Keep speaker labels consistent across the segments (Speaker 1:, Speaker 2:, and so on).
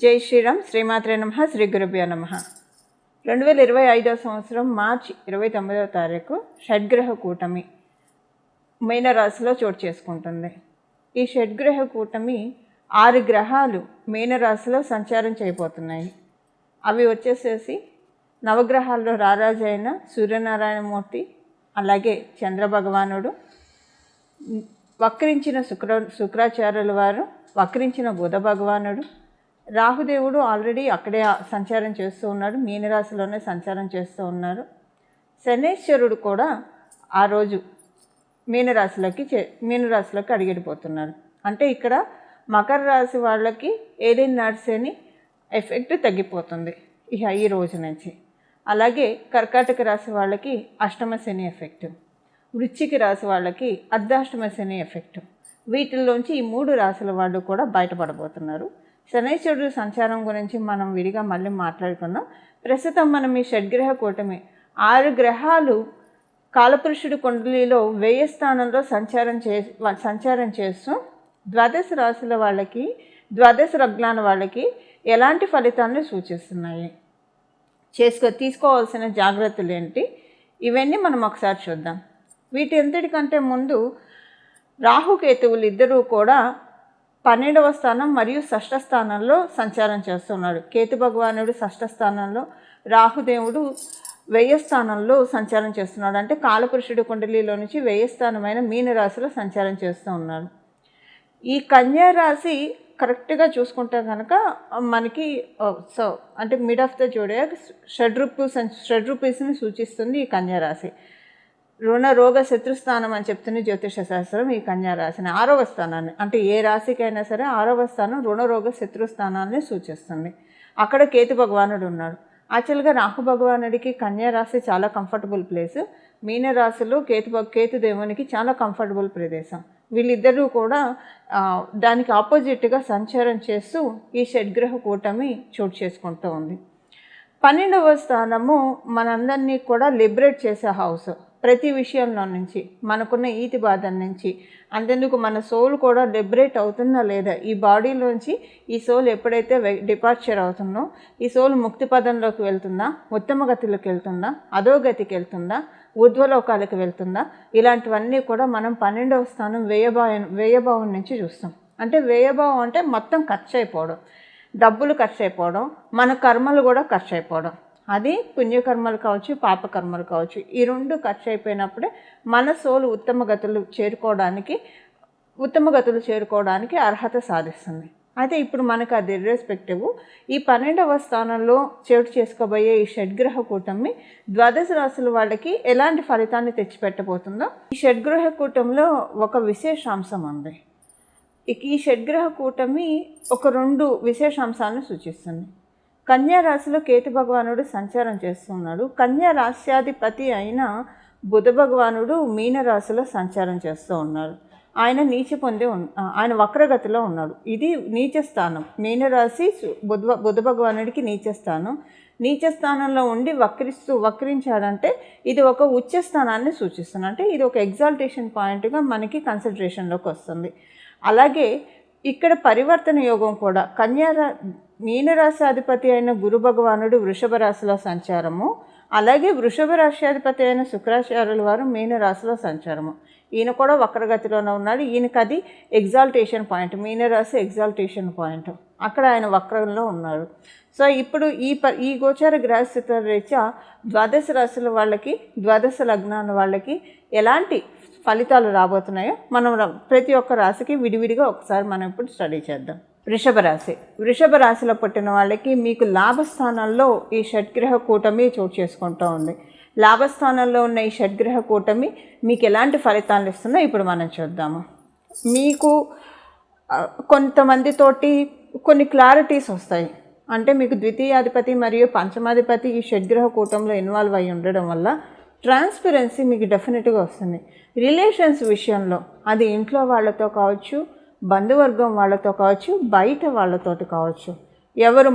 Speaker 1: జై శ్రీరామ్. శ్రీమాత్రే నమః. శ్రీ గురుభ్యో నమః. 2025 సంవత్సరం మార్చి 29వ తారీఖు షడ్గ్రహ కూటమి మీనరాశిలో చోటు చేసుకుంటుంది. ఈ షడ్గ్రహ కూటమి 6 గ్రహాలు మీనరాశిలో సంచారం చేయబోతున్నాయి. అవి వచ్చేసేసి నవగ్రహాల్లో రారాజైన సూర్యనారాయణమూర్తి, అలాగే చంద్రభగవానుడు, వక్రించిన శుక్రాచార్యుల వారు, వక్రించిన బుధ భగవానుడు, రాహుదేవుడు ఆల్రెడీ అక్కడే సంచారం చేస్తూ ఉన్నాడు, మీనరాశిలోనే సంచారం చేస్తూ ఉన్నారు. శనేశ్వరుడు కూడా ఆ రోజు మీనరాశిలోకి అడిగిపోతున్నారు. అంటే ఇక్కడ మకర రాశి వాళ్ళకి ఏలినాటి శని ఎఫెక్ట్ తగ్గిపోతుంది ఈ రోజు నుంచి. అలాగే కర్కాటక రాశి వాళ్ళకి అష్టమ శని ఎఫెక్ట్, వృశ్చిక రాశి వాళ్ళకి అర్ధాష్టమ శని ఎఫెక్ట్. వీటిల్లోంచి ఈ 3 రాశుల వాళ్ళు కూడా బయటపడబోతున్నారు. శనైశ్వరుడు సంచారం గురించి మనం విడిగా మళ్ళీ మాట్లాడుకుందాం. ప్రస్తుతం మనం ఈ షడ్గ్రహ కూటమి 6 గ్రహాలు కాలపురుషుడి కుండలిలో 1000 స్థానంలో సంచారం చేస్తూ ద్వాదశ రాశుల వాళ్ళకి, ద్వాదశ లగ్నాల వాళ్ళకి ఎలాంటి ఫలితాలను సూచిస్తున్నాయి, తీసుకోవాల్సిన జాగ్రత్తలు ఏంటి, ఇవన్నీ మనం ఒకసారి చూద్దాం. వీటి ఎంతటికంటే ముందు రాహుకేతువులు ఇద్దరూ కూడా 12వ స్థానం మరియు షష్ఠ స్థానంలో సంచారం చేస్తున్నాడు. కేతు భగవానుడు షష్ఠ స్థానంలో, రాహుదేవుడు 1000 స్థానంలో సంచారం చేస్తున్నాడు. అంటే కాలపురుషుడి కుండలిలో నుంచి 1000 స్థానమైన మీనరాశిలో సంచారం చేస్తూ ఉన్నాడు. ఈ కన్యా రాశి కరెక్ట్గా చూసుకుంటే కనుక మనకి అంటే మిడ్ ఆఫ్ ద జోడియాక్ షడ్రూపీస్ని సూచిస్తుంది ఈ కన్యా రాశి. రుణ రోగ శత్రుస్థానం అని చెప్తుంది జ్యోతిష శాస్త్రం. ఈ కన్యా రాశిని 6వ స్థానాన్ని, అంటే ఏ రాశికైనా సరే 6వ స్థానం రుణ రోగ శత్రుస్థానాన్ని సూచిస్తుంది. అక్కడ కేతు భగవానుడు ఉన్నాడు. యాక్చువల్గా రాహు భగవానుడికి కన్యా రాశి చాలా కంఫర్టబుల్ ప్లేస్, మీన రాశిలో కేతు దేవునికి చాలా కంఫర్టబుల్ ప్రదేశం. వీళ్ళిద్దరూ కూడా దానికి ఆపోజిట్గా సంచారం చేస్తూ ఈ షడ్గ్రహ కూటమి చోటు చేసుకుంటూ ఉంది. 12వ స్థానము మనందరినీ కూడా లిబరేట్ చేసే హౌస్. ప్రతి విషయంలో నుంచి, మనకున్న ఈతి బాధల నుంచి, అంతెందుకు మన సోల్ కూడా లిబరేట్ అవుతుందా లేదా, ఈ బాడీలోంచి ఈ సోల్ ఎప్పుడైతే డిపార్చర్ అవుతుందో ఈ సోల్ ముక్తి పదంలోకి వెళ్తుందా, ఉత్తమ గతిలోకి వెళ్తుందా, అధోగతికి వెళ్తుందా, ఊర్ధ్వలోకాలకు వెళ్తుందా, ఇలాంటివన్నీ కూడా మనం 12వ స్థానం వ్యయభావం నుంచి చూస్తాం. అంటే వ్యయభావం అంటే మొత్తం ఖర్చు అయిపోవడం, డబ్బులు ఖర్చు అయిపోవడం, మన కర్మలు కూడా ఖర్చు అయిపోవడం. అది పుణ్యకర్మలు కావచ్చు, పాపకర్మలు కావచ్చు. ఈ 2 ఖర్చు అయిపోయినప్పుడే మన సోలు ఉత్తమ గతులు చేరుకోవడానికి అర్హత సాధిస్తుంది. అయితే ఇప్పుడు మనకు అది ఇర్రెస్పెక్టివ్ ఈ 12వ స్థానంలో చోటు చేసుకోబోయే ఈ షడ్గ్రహ కూటమి ద్వాదశ రాశుల వాళ్ళకి ఎలాంటి ఫలితాన్ని తెచ్చిపెట్టబోతుందో. ఈ షడ్గ్రహ కూటమిలో ఒక విశేషాంశం ఉంది. ఈ షడ్గ్రహ కూటమి ఒక 2 విశేషాంశాలను సూచిస్తుంది. కన్యా రాశిలో కేతు భగవానుడు సంచారం చేస్తున్నాడు. కన్యా రాశ్యాధిపతి అయిన బుధ భగవానుడు మీనరాశిలో సంచారం చేస్తూ ఉన్నాడు. ఆయన ఆయన వక్రగతిలో ఉన్నాడు. ఇది నీచ స్థానం. మీనరాశి బుధ భగవానుడికి నీచ స్థానం. నీచ స్థానంలో ఉండి వక్రించాడంటే ఇది ఒక ఉచ్చ స్థానాన్ని సూచిస్తుంది. అంటే ఇది ఒక ఎగ్జాల్టేషన్ పాయింట్గా మనకి కన్సిడరేషన్లోకి వస్తుంది. అలాగే ఇక్కడ పరివర్తన యోగం కూడా మీనరాశి అధిపతి అయిన గురు భగవానుడు వృషభ రాశిలో సంచారము, అలాగే వృషభ రాశ్యాధిపతి అయిన శుక్రాచార్యుల వారు మీనరాశిలో సంచారము. ఈయన కూడా వక్రగతిలోనే ఉన్నాడు. ఈయనకి అది ఎగ్జాల్టేషన్ పాయింట్, మీనరాశి ఎగ్జాల్టేషన్ పాయింట్, అక్కడ ఆయన వక్రంలో ఉన్నాడు. సో ఇప్పుడు ఈ గోచార గ్రహస్థితుల రీత్యా ద్వాదశ రాశుల వాళ్ళకి, ద్వాదశ లగ్నాల వాళ్ళకి ఎలాంటి ఫలితాలు రాబోతున్నాయో మనం ప్రతి ఒక్క రాశికి విడివిడిగా ఒకసారి మనం ఇప్పుడు స్టడీ చేద్దాం. వృషభ రాశిలో పుట్టిన వాళ్ళకి మీకు లాభస్థానంలో ఈ షడ్గ్రహ కూటమి చోటు చేసుకుంటూ ఉంది. లాభస్థానంలో ఉన్న ఈ షడ్గ్రహ కూటమి మీకు ఎలాంటి ఫలితాలు ఇస్తుందో ఇప్పుడు మనం చూద్దాము. మీకు కొంతమందితోటి కొన్ని క్లారిటీస్ వస్తాయి. అంటే మీకు ద్వితీయాధిపతి మరియు పంచమాధిపతి ఈ షడ్గ్రహ కూటంలో ఇన్వాల్వ్ అయి ఉండడం వల్ల ట్రాన్స్పరెన్సీ మీకు డెఫినెట్గా వస్తుంది. రిలేషన్స్ విషయంలో, అది ఇంట్లో వాళ్ళతో కావచ్చు, బంధువర్గం వాళ్ళతో కావచ్చు, బయట వాళ్ళతోటి కావచ్చు, ఎవరు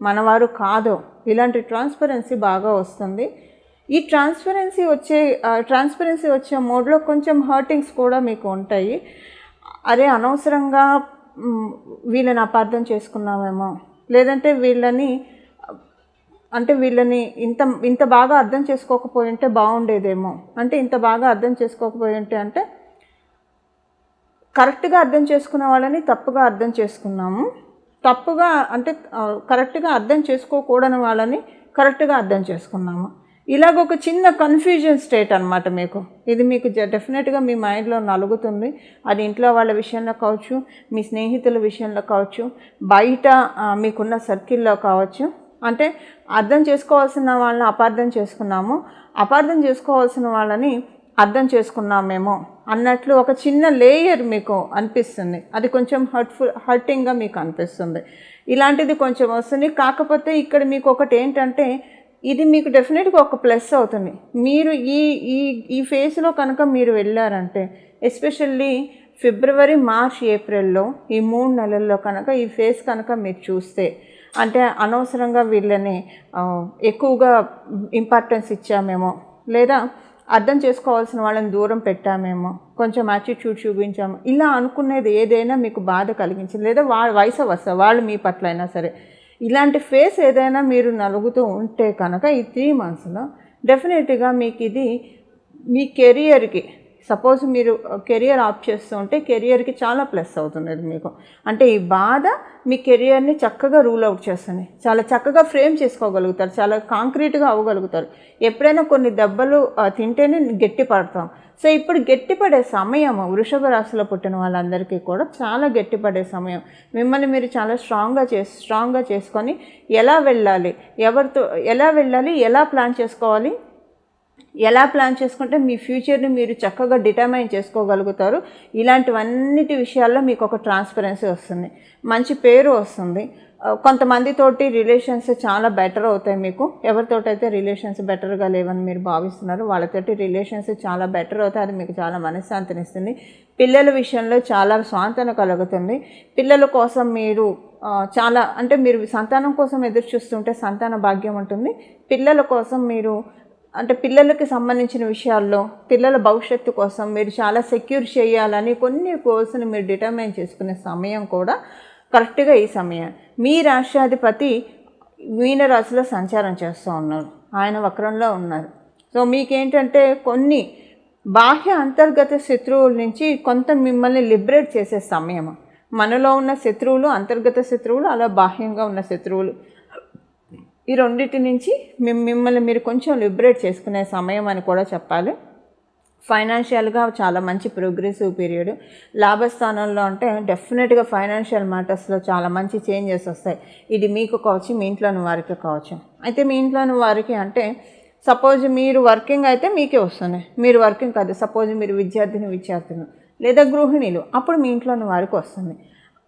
Speaker 1: మనవారు కాదో ఇలాంటి ట్రాన్స్పరెన్సీ బాగా వస్తుంది. ఈ ట్రాన్స్పరెన్సీ వచ్చే మోడ్లో కొంచెం హర్టింగ్స్ కూడా మీకు ఉంటాయి. అరే అనవసరంగా వీళ్ళని అపార్థం చేసుకున్నామేమో, లేదంటే వీళ్ళని ఇంత బాగా అర్థం చేసుకోకపోయి ఉంటే బాగుండేదేమో, అంటే ఇంత బాగా అర్థం చేసుకోకపోయి ఉంటే అంటే కరెక్ట్గా అర్థం చేసుకున్న వాళ్ళని తప్పుగా అర్థం చేసుకున్నాము, తప్పుగా అంటే కరెక్ట్గా అర్థం చేసుకోకూడని వాళ్ళని కరెక్ట్గా అర్థం చేసుకున్నాము. ఇలాగ ఒక చిన్న కన్ఫ్యూజన్ స్టేట్ అనమాట మీకు. ఇది మీకు డెఫినెట్గా మీ మైండ్లో నలుగుతుంది. అది ఇంట్లో వాళ్ళ విషయంలో కావచ్చు, మీ స్నేహితుల విషయంలో కావచ్చు, బయట మీకున్న సర్కిల్లో కావచ్చు. అంటే అర్థం చేసుకోవాల్సిన వాళ్ళని అపార్థం చేసుకున్నాము, అపార్థం చేసుకోవాల్సిన వాళ్ళని అర్థం చేసుకున్నామేమో అన్నట్లు ఒక చిన్న లేయర్ మీకు అనిపిస్తుంది. అది కొంచెం హర్టింగ్గా మీకు అనిపిస్తుంది. ఇలాంటిది కొంచెం వస్తుంది. కాకపోతే ఇక్కడ మీకు ఒకటి ఏంటంటే, ఇది మీకు డెఫినెట్గా ఒక ప్లస్ అవుతుంది. మీరు ఈ ఫేజ్లో కనుక మీరు వెళ్ళారంటే, ఎస్పెషల్లీ ఫిబ్రవరి, మార్చ్, ఏప్రిల్లో ఈ 3 నెలల్లో కనుక ఈ ఫేజ్ కనుక మీరు చూస్తే, అంటే అనవసరంగా వీళ్ళని ఎక్కువగా ఇంపార్టెన్స్ ఇచ్చామేమో, లేదా అర్థం చేసుకోవాల్సిన వాళ్ళని దూరం పెట్టామేమో, కొంచెం యాటిట్యూడ్ చూపించాము, ఇలా అనుకునేది ఏదైనా మీకు బాధ కలిగించింది, లేదా వయసు వస్తా వాళ్ళు మీ పట్ల అయినా సరే, ఇలాంటి ఫేస్ ఏదైనా మీరు నలుగుతూ ఉంటే కనుక ఈ 3 మంత్స్లో డెఫినెట్గా మీకు ఇది మీ కెరియర్కి, సపోజ్ మీరు కెరియర్ ఆప్ చేస్తూ ఉంటే కెరియర్కి చాలా ప్లస్ అవుతుంది ఇది మీకు. అంటే ఈ బాధ మీ కెరియర్ని చక్కగా రూల్ అవుట్ చేస్తుంది, చాలా చక్కగా ఫ్రేమ్ చేసుకోగలుగుతారు, చాలా కాంక్రీట్గా అవ్వగలుగుతారు. ఎప్పుడైనా కొన్ని దెబ్బలు తింటేనే గట్టిపడతాం. సో ఇప్పుడు గట్టిపడే సమయం వృషభ రాశిలో పుట్టిన వాళ్ళందరికీ కూడా చాలా గట్టిపడే సమయం. మిమ్మల్ని మీరు చాలా స్ట్రాంగ్గా చేసుకొని ఎలా వెళ్ళాలి, ఎవరితో ఎలా వెళ్ళాలి, ఎలా ప్లాన్ చేసుకోవాలి, ఎలా ప్లాన్ చేసుకుంటే మీ ఫ్యూచర్ని మీరు చక్కగా డిటర్మైన్ చేసుకోగలుగుతారు. ఇలాంటివన్నిటి విషయాల్లో మీకు ఒక ట్రాన్స్పరెన్సీ వస్తుంది, మంచి పేరు వస్తుంది. కొంతమందితోటి రిలేషన్స్ చాలా బెటర్ అవుతాయి మీకు. ఎవరితోటైతే రిలేషన్స్ బెటర్గా లేవని మీరు భావిస్తున్నారు వాళ్ళతోటి రిలేషన్స్ చాలా బెటర్ అవుతాయి. అది మీకు చాలా మనశ్శాంతినిస్తుంది. పిల్లల విషయంలో చాలా స్వాంతన కలుగుతుంది. పిల్లల కోసం మీరు చాలా అంటే మీరు సంతానం కోసం ఎదురు చూస్తుంటే సంతాన భాగ్యం ఉంటుంది. పిల్లల కోసం మీరు అంటే పిల్లలకి సంబంధించిన విషయాల్లో పిల్లల భవిష్యత్తు కోసం మీరు చాలా సెక్యూర్ చేయాలని కొన్ని కోర్సుని మీరు డిటర్మైన్ చేసుకునే సమయం కూడా కరెక్ట్గా ఈ సమయం. మీ రాష్ట్రాధిపతి మీనరాశిలో సంచారం చేస్తూ ఉన్నారు, ఆయన వక్రంలో ఉన్నారు. సో మీకేంటంటే కొన్ని బాహ్య అంతర్గత శత్రువుల నుంచి కొంత మిమ్మల్ని లిబరేట్ చేసే సమయం. మనలో ఉన్న శత్రువులు అంతర్గత శత్రువులు, అలా బాహ్యంగా ఉన్న శత్రువులు, ఈ రెండింటి నుంచి మిమ్మల్ని మీరు కొంచెం లిబరేట్ చేసుకునే సమయం అని కూడా చెప్పాలి. ఫైనాన్షియల్గా చాలా మంచి ప్రోగ్రెసివ్ పీరియడ్. లాభస్థానంలో అంటే డెఫినెట్గా ఫైనాన్షియల్ మ్యాటర్స్లో చాలా మంచి చేంజెస్ వస్తాయి. ఇది మీకు కావచ్చు, మీ ఇంట్లోని వారికి కావచ్చు. అయితే మీ ఇంట్లోని వారికి అంటే సపోజ్ మీరు వర్కింగ్ అయితే మీకే వస్తున్నాయి, మీరు వర్కింగ్ కాదు, సపోజ్ మీరు విద్యార్థులు లేదా గృహిణీలు, అప్పుడు మీ ఇంట్లోని వారికి వస్తుంది.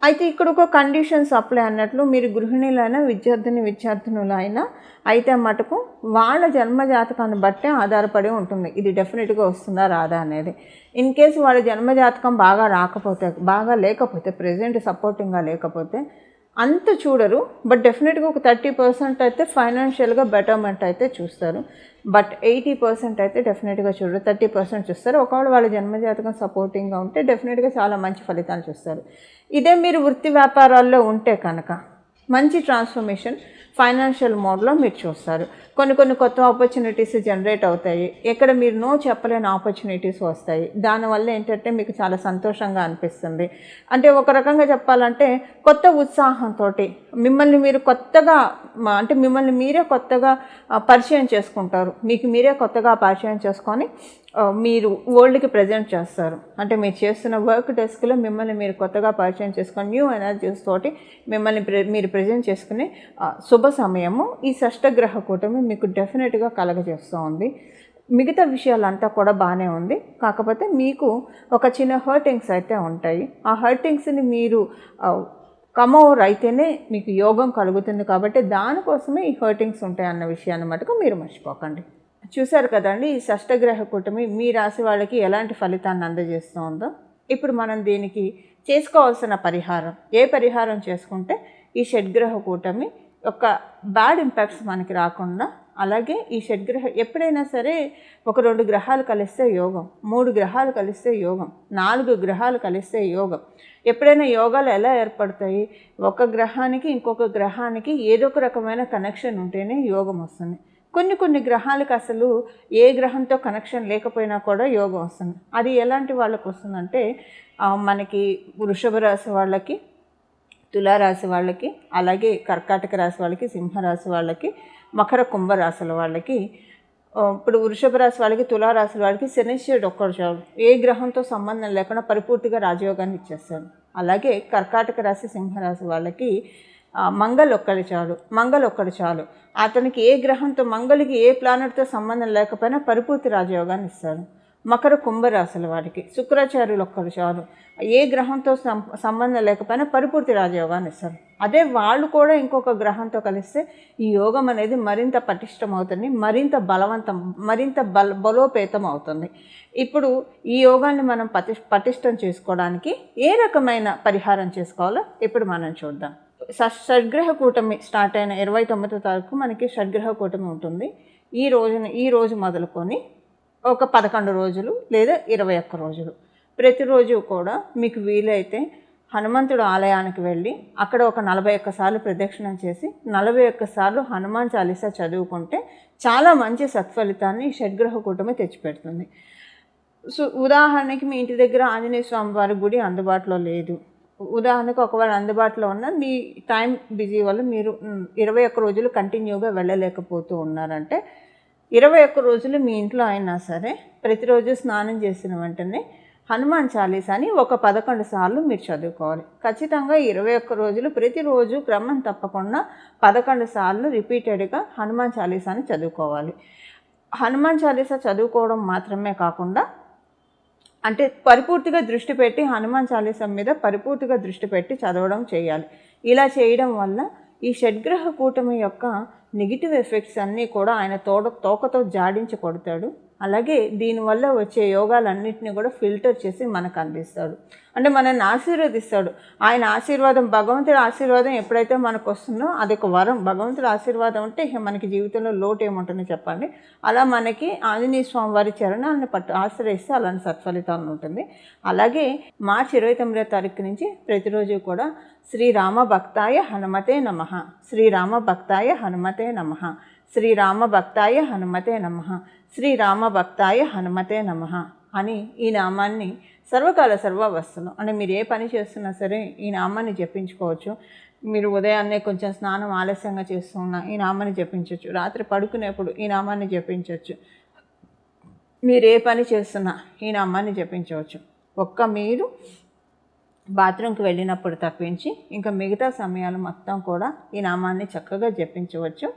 Speaker 1: అయితే ఇక్కడ ఒక కండిషన్స్ అప్లై అన్నట్లు మీరు గృహిణీలైనా విద్యార్థినులైనా అయితే మటుకు వాళ్ళ జన్మజాతకాన్ని బట్టే ఆధారపడి ఉంటుంది ఇది డెఫినెట్గా వస్తుందా రాదా అనేది. ఇన్ కేసు వాళ్ళ జన్మజాతకం బాగా లేకపోతే ప్రెజెంట్ సపోర్టింగ్గా లేకపోతే అంత చూడరు. బట్ డెఫినెట్గా ఒక 30% అయితే ఫైనాన్షియల్గా బెటర్మెంట్ అయితే చూస్తారు. బట్ 80% అయితే డెఫినెట్గా చూడరు, 30% చూస్తారు. ఒకవేళ వాళ్ళ జన్మజాతకం సపోర్టింగ్గా ఉంటే డెఫినెట్గా చాలా మంచి ఫలితాలు చూస్తారు. ఇదే మీరు వృత్తి వ్యాపారాల్లో ఉంటే కనుక మంచి ట్రాన్స్ఫర్మేషన్ ఫైనాన్షియల్ మోడ్లో మీరు చూస్తారు. కొన్ని కొత్త ఆపర్చునిటీస్ జనరేట్ అవుతాయి. ఎక్కడ మీరు నో చెప్పలేని ఆపర్చునిటీస్ వస్తాయి. దానివల్ల ఏంటంటే మీకు చాలా సంతోషంగా అనిపిస్తుంది. అంటే ఒక రకంగా చెప్పాలంటే కొత్త ఉత్సాహంతో మిమ్మల్ని మీరు కొత్తగా అంటే మిమ్మల్ని మీరే కొత్తగా పరిచయం చేసుకుంటారు. మీకు మీరే కొత్తగా పరిచయం చేసుకొని మీరు వరల్డ్కి ప్రజెంట్ చేస్తారు. అంటే మీరు చేస్తున్న వర్క్ డెస్క్లో మిమ్మల్ని మీరు కొత్తగా పరిచయం చేసుకొని న్యూ ఎనర్జీస్ తోటి మిమ్మల్ని మీరు ప్రజెంట్ చేసుకునే శుభ సమయము ఈ షష్టగ్రహ కూటమి మీకు డెఫినెట్గా కలగజేస్తూ ఉంది. మిగతా విషయాలంతా కూడా బాగానే ఉంది. కాకపోతే మీకు ఒక చిన్న హర్టింగ్స్ అయితే ఉంటాయి. ఆ హర్టింగ్స్ని మీరు కమోవర్ అయితేనే మీకు యోగం కలుగుతుంది. కాబట్టి దానికోసమే ఈ హర్టింగ్స్ ఉంటాయి అన్న విషయాన్ని మటుకు మీరు మర్చిపోకండి. చూశారు కదండి ఈ షష్టగ్రహ కూటమి మీ రాశి వాళ్ళకి ఎలాంటి ఫలితాన్ని అందజేస్తూ ఉందో. ఇప్పుడు మనం దీనికి చేసుకోవాల్సిన పరిహారం, ఏ పరిహారం చేసుకుంటే ఈ షడ్గ్రహ కూటమి యొక్క బ్యాడ్ ఇంపాక్ట్స్ మనకి రాకుండా అలాగే ఈ షడ్గ్రహ ఎప్పుడైనా సరే ఒక 2 గ్రహాలు కలిస్తే యోగం, 3 గ్రహాలు కలిస్తే యోగం, 4 గ్రహాలు కలిస్తే యోగం. ఎప్పుడైనా యోగాలు ఎలా ఏర్పడతాయి? ఒక గ్రహానికి ఇంకొక గ్రహానికి ఏదో ఒక రకమైన కనెక్షన్ ఉంటేనే యోగం వస్తుంది. కొన్ని గ్రహాలకు అసలు ఏ గ్రహంతో కనెక్షన్ లేకపోయినా కూడా యోగం వస్తుంది. అది ఎలాంటి వాళ్ళకు వస్తుందంటే మనకి వృషభ రాశి వాళ్ళకి, తులారాశి వాళ్ళకి, అలాగే కర్కాటక రాశి వాళ్ళకి, సింహరాశి వాళ్ళకి, మకర కుంభరాశుల వాళ్ళకి. ఇప్పుడు వృషభ రాశి వాళ్ళకి, తులారాశి వాళ్ళకి శనిశ్వరుడు ఒక్కడు చాలు, ఏ గ్రహంతో సంబంధం లేకుండా పరిపూర్తిగా రాజయోగాన్ని ఇచ్చేస్తాడు. అలాగే కర్కాటక రాశి, సింహరాశి వాళ్ళకి మంగళ ఒక్కడు చాలు. అతనికి ఏ గ్రహంతో, మంగళకి ఏ ప్లానెట్తో సంబంధం లేకపోయినా పరిపూర్తి రాజయోగాన్ని ఇస్తాడు. మకర కుంభరాశుల వారికి శుక్రాచార్యులు ఒక్కడు చాలు, ఏ గ్రహంతో సంబంధం లేకపోయినా పరిపూర్తి రాజయోగాన్ని ఇస్తారు. అదే వాళ్ళు కూడా ఇంకొక గ్రహంతో కలిస్తే ఈ యోగం అనేది మరింత పటిష్టం అవుతుంది, మరింత బలోపేతం అవుతుంది. ఇప్పుడు ఈ యోగాన్ని మనం పటిష్టం చేసుకోవడానికి ఏ రకమైన పరిహారం చేసుకోవాలో ఇప్పుడు మనం చూద్దాం. షడ్గ్రహ కూటమి స్టార్ట్ అయిన 29వ తారీఖు మనకి షడ్గ్రహ కూటమి ఉంటుంది. ఈ రోజు మొదలుకొని ఒక 11 రోజులు లేదా 21 రోజులు ప్రతిరోజు కూడా మీకు వీలైతే హనుమంతుడు ఆలయానికి వెళ్ళి అక్కడ ఒక 41 సార్లు ప్రదక్షిణం చేసి 41 సార్లు హనుమాన్ చాలీసా చదువుకుంటే చాలా మంచి సత్ఫలితాన్ని ఈ షడ్గ్రహ కూటమి తెచ్చిపెడుతుంది. సో ఉదాహరణకి మీ ఇంటి దగ్గర ఆంజనేయ స్వామి వారి గుడి అందుబాటులో లేదు, ఉదాహరణకు ఒకవేళ అందుబాటులో ఉన్న మీ టైం బిజీ వల్ల మీరు 21 రోజులు కంటిన్యూగా వెళ్ళలేకపోతూ ఉన్నారంటే 21 రోజులు మీ ఇంట్లో అయినా సరే ప్రతిరోజు స్నానం చేసిన వెంటనే హనుమాన్ చాలీసాని ఒక 11 సార్లు మీరు చదువుకోవాలి. ఖచ్చితంగా 21 రోజులు ప్రతిరోజు క్రమం తప్పకుండా 11 సార్లు రిపీటెడ్గా హనుమాన్ చాలీసాని చదువుకోవాలి. హనుమాన్ చాలీసా చదువుకోవడం మాత్రమే కాకుండా అంటే పరిపూర్తిగా దృష్టి పెట్టి హనుమాన్ చాలీసా మీద పరిపూర్తిగా దృష్టి పెట్టి చదవడం చేయాలి. ఇలా చేయడం వల్ల ఈ షడ్గ్రహ కూటమి యొక్క నెగిటివ్ ఎఫెక్ట్స్ అన్నీ కూడా ఆయన తోకతో జాడించి కొడతాడు. అలాగే దీనివల్ల వచ్చే యోగాలన్నింటినీ కూడా ఫిల్టర్ చేసి మనకు అందిస్తాడు, అంటే మనల్ని ఆశీర్వదిస్తాడు. ఆయన ఆశీర్వాదం, భగవంతుడి ఆశీర్వాదం ఎప్పుడైతే మనకు వస్తుందో అదొక వరం. భగవంతుడి ఆశీర్వాదం అంటే మనకి జీవితంలో లోటు ఏముంటుందో చెప్పండి. అలా మనకి ఆంజనేయ స్వామి వారి చరణాలను ఆశ్రయిస్తే అలాంటి సత్ఫలితాలు ఉంటుంది. అలాగే మార్చి 29వ తారీఖు నుంచి ప్రతిరోజు కూడా శ్రీరామ భక్తాయ హనుమతే నమః, శ్రీరామ భక్తాయ హనుమతే నమః, శ్రీరామ భక్తాయ హనుమతే నమః, శ్రీరామ భక్తాయ హనుమతే నమః అని ఈ నామాన్ని సర్వకాల సర్వావస్థలు, అంటే మీరు ఏ పని చేస్తున్నా సరే ఈ నామాన్ని జపించుకోవచ్చు. మీరు ఉదయాన్నే కొంచెం స్నానం ఆలస్యంగా చేస్తూ ఉన్నా ఈ నామాన్ని జపించవచ్చు, రాత్రి పడుకునేప్పుడు ఈ నామాన్ని జపించవచ్చు, మీరు ఏ పని చేస్తున్నా ఈ నామాన్ని జపించవచ్చు. మీరు బాత్రూమ్కి వెళ్ళినప్పుడు తప్పించి ఇంకా మిగతా సమయాలు మొత్తం కూడా ఈ నామాన్ని చక్కగా జపించవచ్చు.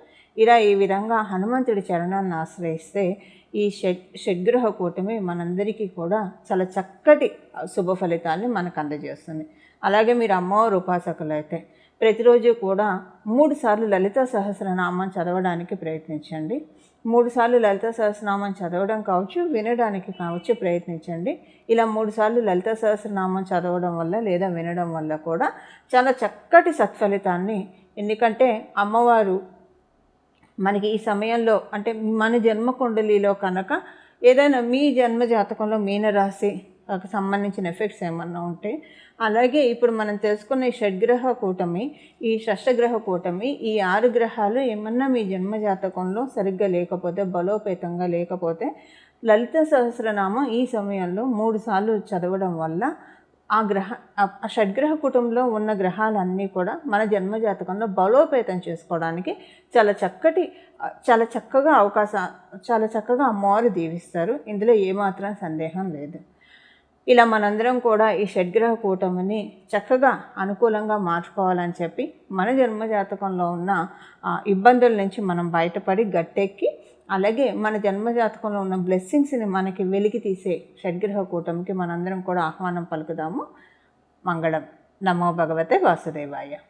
Speaker 1: ఈ విధంగా హనుమంతుడి చరణాన్ని ఆశ్రయిస్తే ఈ షడ్గ్రహ కూటమి మనందరికీ కూడా చాలా చక్కటి శుభ ఫలితాన్ని మనకు అందజేస్తుంది. అలాగే మీరు అమ్మవారు ఉపాసకులు అయితే ప్రతిరోజు కూడా 3 సార్లు లలితా సహస్రనామం చదవడానికి ప్రయత్నించండి. 3 సార్లు లలితా సహస్రనామం చదవడం కావచ్చు, వినడానికి కావచ్చు ప్రయత్నించండి. ఇలా 3 సార్లు లలితా సహస్రనామం చదవడం వల్ల లేదా వినడం వల్ల కూడా చాలా చక్కటి సత్ఫలితాన్ని, ఎందుకంటే అమ్మవారు మనకి ఈ సమయంలో అంటే మన జన్మ కుండలిలో కనుక ఏదైనా మీ జన్మ జాతకంలో మీనరాశి సంబంధించిన ఎఫెక్ట్స్ ఏమన్నా ఉంటే, అలాగే ఇప్పుడు మనం తెలుసుకున్న ఈ షడ్గ్రహ కూటమి, ఈ షష్టగ్రహ కూటమి, ఈ 6 గ్రహాలు ఏమన్నా మీ జన్మ జాతకంలో సరిగ్గా లేకపోతే, బలోపేతంగా లేకపోతే లలిత సహస్రనామం ఈ సమయంలో 3 సార్లు చదవడం వల్ల ఆ షడ్గ్రహ కుటుంబంలో ఉన్న గ్రహాలన్నీ కూడా మన జన్మజాతకంలో బలోపేతం చేసుకోవడానికి చాలా చక్కగా అమ్మవారు దీవిస్తారు. ఇందులో ఏమాత్రం సందేహం లేదు. ఇలా మనందరం కూడా ఈ షడ్గ్రహ కూటమిని చక్కగా అనుకూలంగా మార్చుకోవాలని చెప్పి మన జన్మజాతకంలో ఉన్న ఇబ్బందుల నుంచి మనం బయటపడి గట్టెక్కి, అలాగే మన జన్మజాతకంలో ఉన్న బ్లెస్సింగ్స్ని మనకి వెలికి తీసే షడ్గ్రహ కూటమికి మనందరం కూడా ఆహ్వానం పలుకుదాము. మంగళం. నమో భగవతే వాసుదేవాయ.